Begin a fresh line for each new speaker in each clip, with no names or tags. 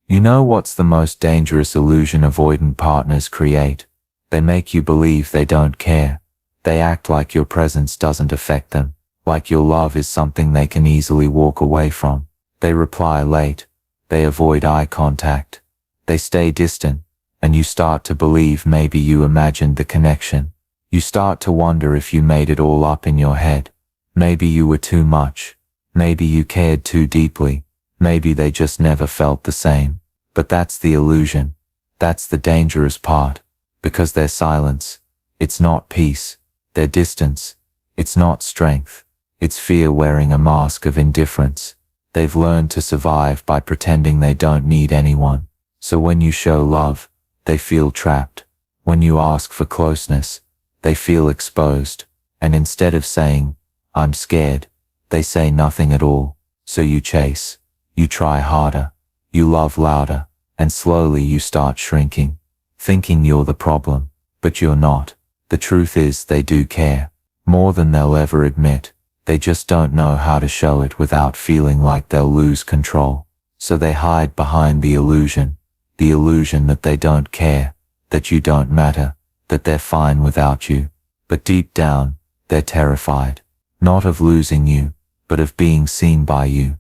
You know what's the most dangerous illusion avoidant partners create? They make you believe they don't care. They act like your presence doesn't affect them, like your love is something they can easily walk away from. They reply late. They avoid eye contact. They stay distant, and you start to believe maybe you imagined the connection. You start to wonder if you made it all up in your head. Maybe you were too much. Maybe you cared too deeply. Maybe they just never felt the same. But that's the illusion. That's the dangerous part. Because their silence, it's not peace. Their distance, it's not strength. It's fear wearing a mask of indifference. They've learned to survive by pretending they don't need anyone. So when you show love, they feel trapped. When you ask for closeness, they feel exposed. And instead of saying, "I'm scared," they say nothing at all. So you chase. You try harder. You love louder. And slowly you start shrinking, thinking you're the problem. But you're not. The truth is they do care. More than they'll ever admit. They just don't know how to show it without feeling like they'll lose control. So they hide behind the illusion that they don't care, that you don't matter, that they're fine without you. But deep down, they're terrified. Not of losing you, but of being seen by you.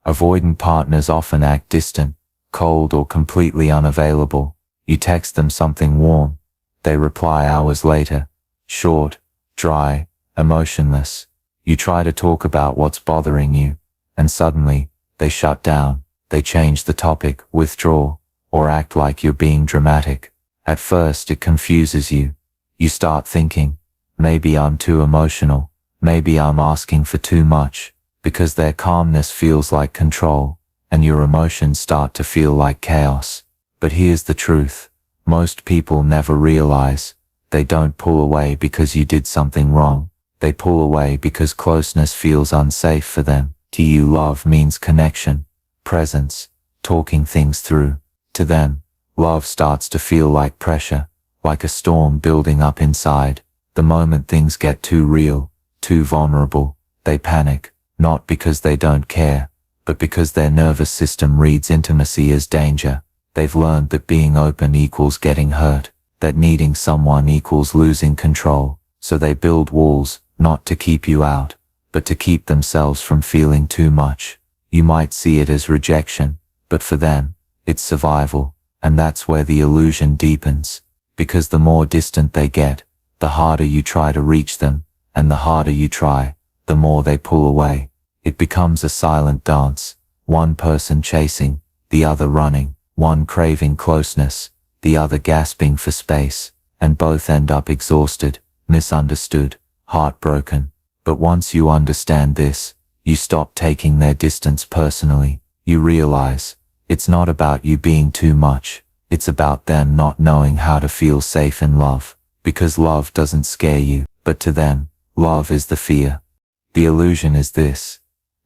Avoidant partners often act distant, cold or completely unavailable. You text them something warm. They reply hours later. Short, dry, emotionless. You try to talk about what's bothering you, and suddenly, they shut down. They change the topic, withdraw, or act like you're being dramatic. At first it confuses you. You start thinking, maybe I'm too emotional. Maybe I'm asking for too much. Because their calmness feels like control, and your emotions start to feel like chaos. But here's the truth. Most people never realize. They don't pull away because you did something wrong. They pull away because closeness feels unsafe for them. To you, love means connection, presence, talking things through. To them, love starts to feel like pressure, like a storm building up inside. The moment things get too real, too vulnerable, they panic. Not because they don't care, but because their nervous system reads intimacy as danger. They've learned that being open equals getting hurt, that needing someone equals losing control. So they build walls, not to keep you out, but to keep themselves from feeling too much. You might see it as rejection, but for them, it's survival. And that's where the illusion deepens. Because the more distant they get, the harder you try to reach them, and the harder you try, the more they pull away. It becomes a silent dance, one person chasing, the other running, one craving closeness, the other gasping for space, and both end up exhausted, misunderstood, heartbroken. But once you understand this, you stop taking their distance personally. You realize, it's not about you being too much, it's about them not knowing how to feel safe in love. Because love doesn't scare you, but to them, love is the fear. The illusion is this.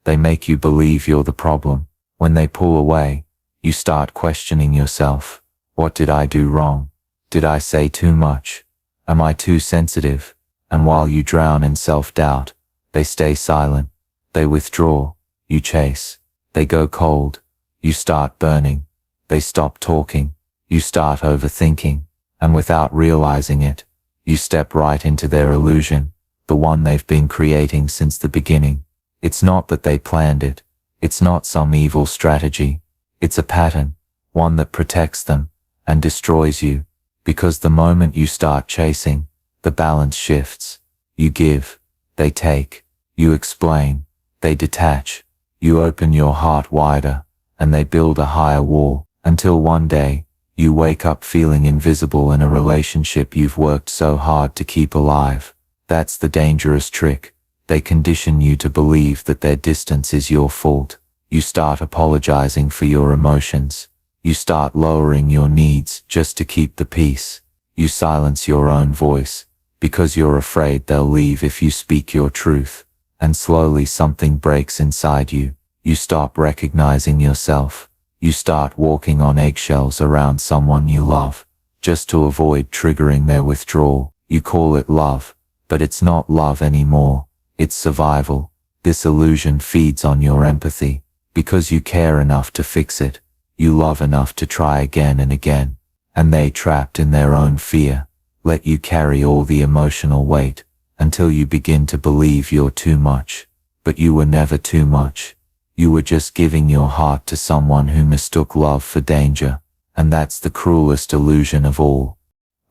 They make you believe you're the problem. When they pull away, you start questioning yourself. What did I do wrong? Did I say too much? Am I too sensitive? And while you drown in self-doubt, they stay silent. They withdraw. You chase. They go cold. You start burning. They stop talking. You start overthinking. And without realizing it, you step right into their illusion, the one they've been creating since the beginning. It's not that they planned it. It's not some evil strategy. It's a pattern, one that protects them and destroys you. Because the moment you start chasing, the balance shifts. You give, they take. You explain, they detach. You open your heart wider, and they build a higher wall, until one day, you wake up feeling invisible in a relationship you've worked so hard to keep alive. That's the dangerous trick. They condition you to believe that their distance is your fault. You start apologizing for your emotions. You start lowering your needs just to keep the peace. You silence your own voice, because you're afraid they'll leave if you speak your truth. And slowly something breaks inside you. You stop recognizing yourself. You start walking on eggshells around someone you love, just to avoid triggering their withdrawal. You call it love, but it's not love anymore. It's survival. This illusion feeds on your empathy. Because you care enough to fix it, You love enough to try again and again, and they, trapped in their own fear, let you carry all the emotional weight, until you begin to believe you're too much. But you were never too much. You were just giving your heart to someone who mistook love for danger, and that's the cruelest illusion of all.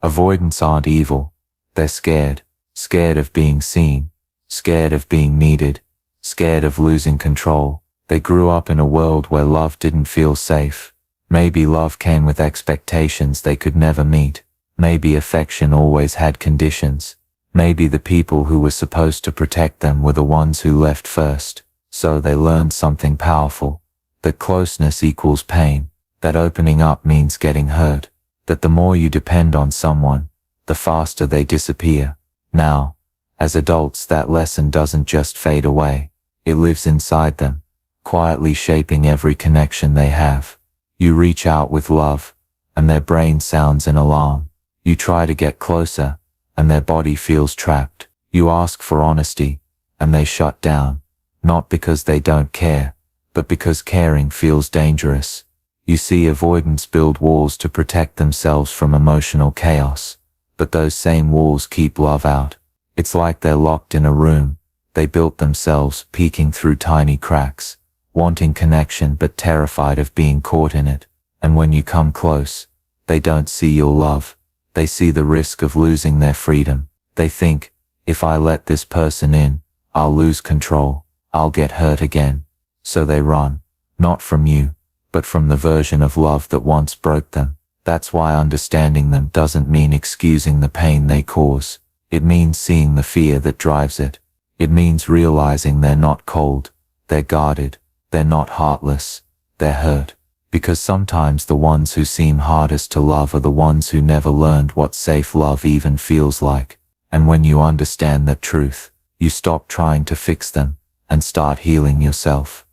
Avoidants aren't evil. They're scared. Scared of being seen. Scared of being needed. Scared of losing control. They grew up in a world where love didn't feel safe. Maybe love came with expectations they could never meet. Maybe affection always had conditions. Maybe the people who were supposed to protect them were the ones who left first. So they learned something powerful. That closeness equals pain. That opening up means getting hurt. That the more you depend on someone, the faster they disappear. Now, as adults, that lesson doesn't just fade away. It lives inside them, quietly shaping every connection they have. You reach out with love, and their brain sounds an alarm. You try to get closer, and their body feels trapped. You ask for honesty, and they shut down. Not because they don't care, but because caring feels dangerous. You see avoidants build walls to protect themselves from emotional chaos. But those same walls keep love out. It's like they're locked in a room. They built themselves, peeking through tiny cracks, wanting connection but terrified of being caught in it. And when you come close, they don't see your love. They see the risk of losing their freedom. They think, if I let this person in, I'll lose control. I'll get hurt again. So they run, not from you, but from the version of love that once broke them. That's why understanding them doesn't mean excusing the pain they cause. It means seeing the fear that drives it. It means realizing they're not cold, they're guarded, they're not heartless, they're hurt. Because sometimes the ones who seem hardest to love are the ones who never learned what safe love even feels like. And when you understand that truth, you stop trying to fix them and start healing yourself.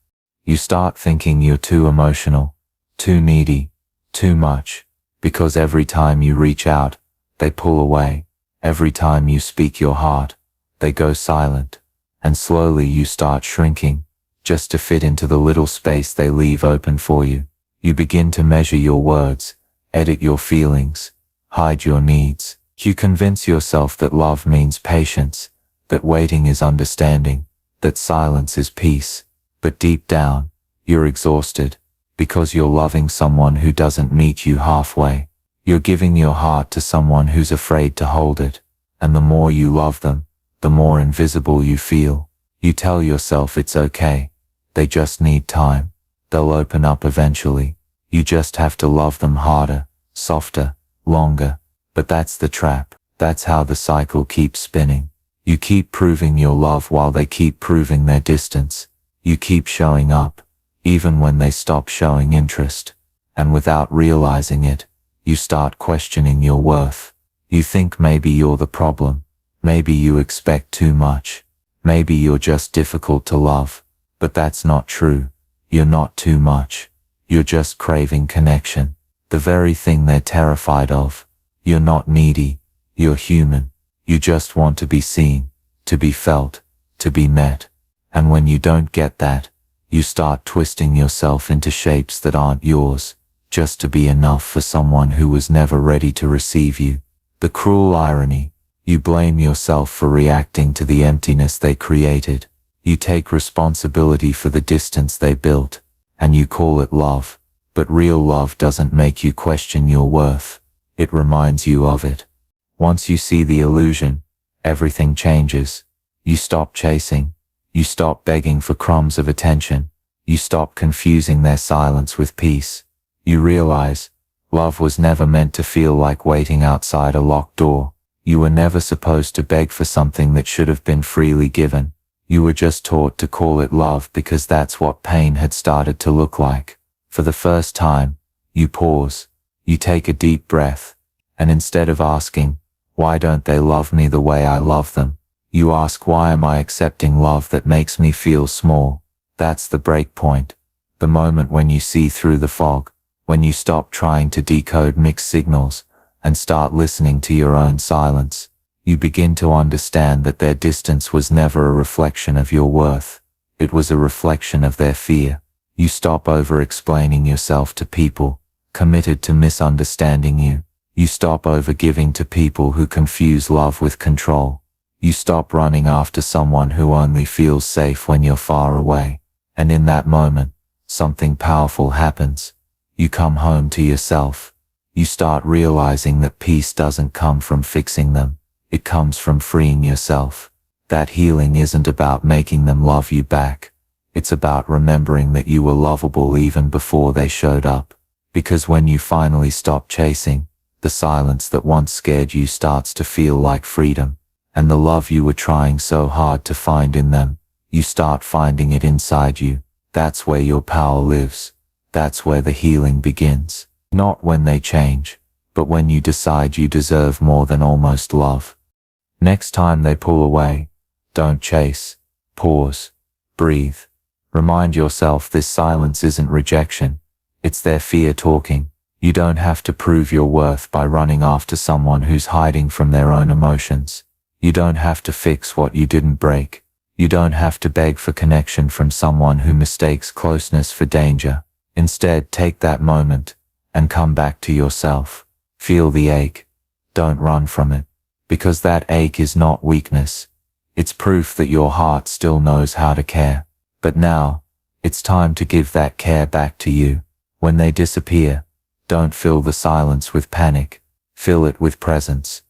You start thinking you're too emotional, too needy, too much, because every time you reach out, they pull away. Every time you speak your heart, they go silent, and slowly you start shrinking, just to fit into the little space they leave open for you. You begin to measure your words, edit your feelings, hide your needs. You convince yourself that love means patience, that waiting is understanding, that silence is peace. But deep down, you're exhausted, because you're loving someone who doesn't meet you halfway. You're giving your heart to someone who's afraid to hold it, and the more you love them, the more invisible you feel. You tell yourself it's okay. They just need time. They'll open up eventually. You just have to love them harder, softer, longer. But that's the trap. That's how the cycle keeps spinning. You keep proving your love while they keep proving their distance. You keep showing up, even when they stop showing interest. And without realizing it, you start questioning your worth. You think maybe you're the problem. Maybe you expect too much. Maybe you're just difficult to love. But that's not true. You're not too much. You're just craving connection. The very thing they're terrified of. You're not needy. You're human. You just want to be seen, to be felt, to be met. And when you don't get that, you start twisting yourself into shapes that aren't yours, just to be enough for someone who was never ready to receive you. The cruel irony. You blame yourself for reacting to the emptiness they created. You take responsibility for the distance they built, and you call it love. But real love doesn't make you question your worth. It reminds you of it. Once you see the illusion, everything changes. You stop chasing. You stop begging for crumbs of attention. You stop confusing their silence with peace. You realize, love was never meant to feel like waiting outside a locked door. You were never supposed to beg for something that should have been freely given. You were just taught to call it love because that's what pain had started to look like. For the first time, you pause. You take a deep breath. And instead of asking, why don't they love me the way I love them? You ask, why am I accepting love that makes me feel small? That's the break point. The moment when you see through the fog. When you stop trying to decode mixed signals and start listening to your own silence. You begin to understand that their distance was never a reflection of your worth. It was a reflection of their fear. You stop over-explaining yourself to people committed to misunderstanding you. You stop over-giving to people who confuse love with control. You stop running after someone who only feels safe when you're far away. And in that moment, something powerful happens. You come home to yourself. You start realizing that peace doesn't come from fixing them. It comes from freeing yourself. That healing isn't about making them love you back. It's about remembering that you were lovable even before they showed up. Because when you finally stop chasing, the silence that once scared you starts to feel like freedom. And the love you were trying so hard to find in them, you start finding it inside you. That's where your power lives. That's where the healing begins. Not when they change, but when you decide you deserve more than almost love. Next time they pull away, don't chase. Pause. Breathe. Remind yourself this silence isn't rejection. It's their fear talking. You don't have to prove your worth by running after someone who's hiding from their own emotions. You don't have to fix what you didn't break. You don't have to beg for connection from someone who mistakes closeness for danger. Instead, take that moment and come back to yourself. Feel the ache. Don't run from it, because that ache is not weakness. It's proof that your heart still knows how to care. But now, it's time to give that care back to you. When they disappear, don't fill the silence with panic. Fill it with presence.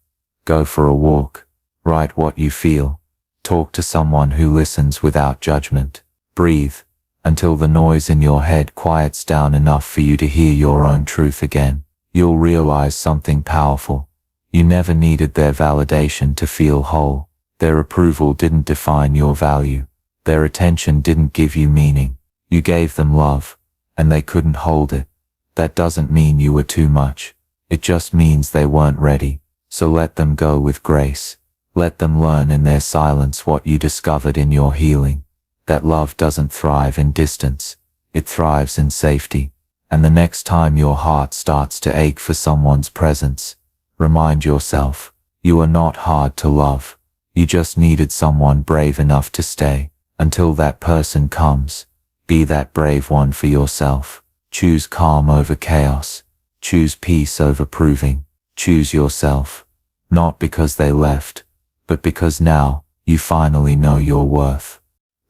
Go for a walk. Write what you feel. Talk to someone who listens without judgment. Breathe until the noise in your head quiets down enough for you to hear your own truth again. You'll realize something powerful. You never needed their validation to feel whole. Their approval didn't define your value. Their attention didn't give you meaning. You gave them love, and they couldn't hold it. That doesn't mean you were too much. It just means they weren't ready. So let them go with grace. Let them learn in their silence what you discovered in your healing. That love doesn't thrive in distance. It thrives in safety. And the next time your heart starts to ache for someone's presence, remind yourself, you are not hard to love. You just needed someone brave enough to stay. Until that person comes, be that brave one for yourself. Choose calm over chaos. Choose peace over proving. Choose yourself. Not because they left, but because now, you finally know your worth.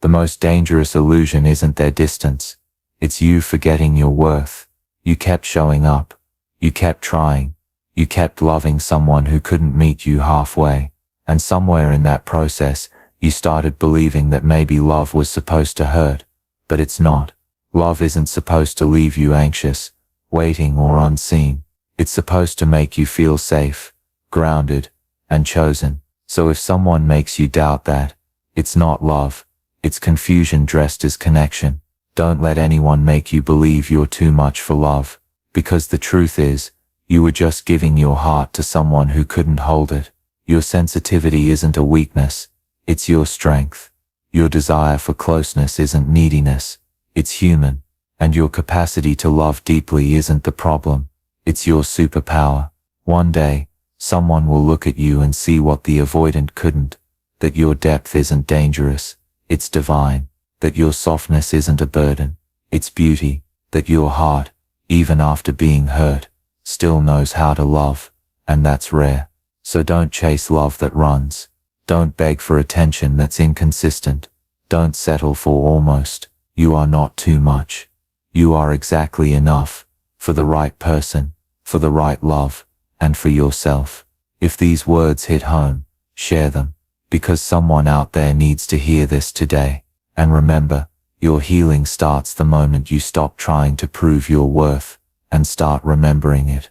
The most dangerous illusion isn't their distance. It's you forgetting your worth. You kept showing up. You kept trying. You kept loving someone who couldn't meet you halfway. And somewhere in that process, you started believing that maybe love was supposed to hurt. But it's not. Love isn't supposed to leave you anxious, waiting or unseen. It's supposed to make you feel safe, grounded, and chosen. So if someone makes you doubt that, it's not love. It's confusion dressed as connection. Don't let anyone make you believe you're too much for love. Because the truth is, you were just giving your heart to someone who couldn't hold it. Your sensitivity isn't a weakness. It's your strength. Your desire for closeness isn't neediness. It's human. And your capacity to love deeply isn't the problem. It's your superpower. One day, someone will look at you and see what the avoidant couldn't. That your depth isn't dangerous. It's divine. That your softness isn't a burden. It's beauty. That your heart, even after being hurt, still knows how to love. And that's rare. So don't chase love that runs. Don't beg for attention that's inconsistent. Don't settle for almost. You are not too much. You are exactly enough. For the right person, for the right love, and for yourself. If these words hit home, share them. Because someone out there needs to hear this today. And remember, your healing starts the moment you stop trying to prove your worth, and start remembering it.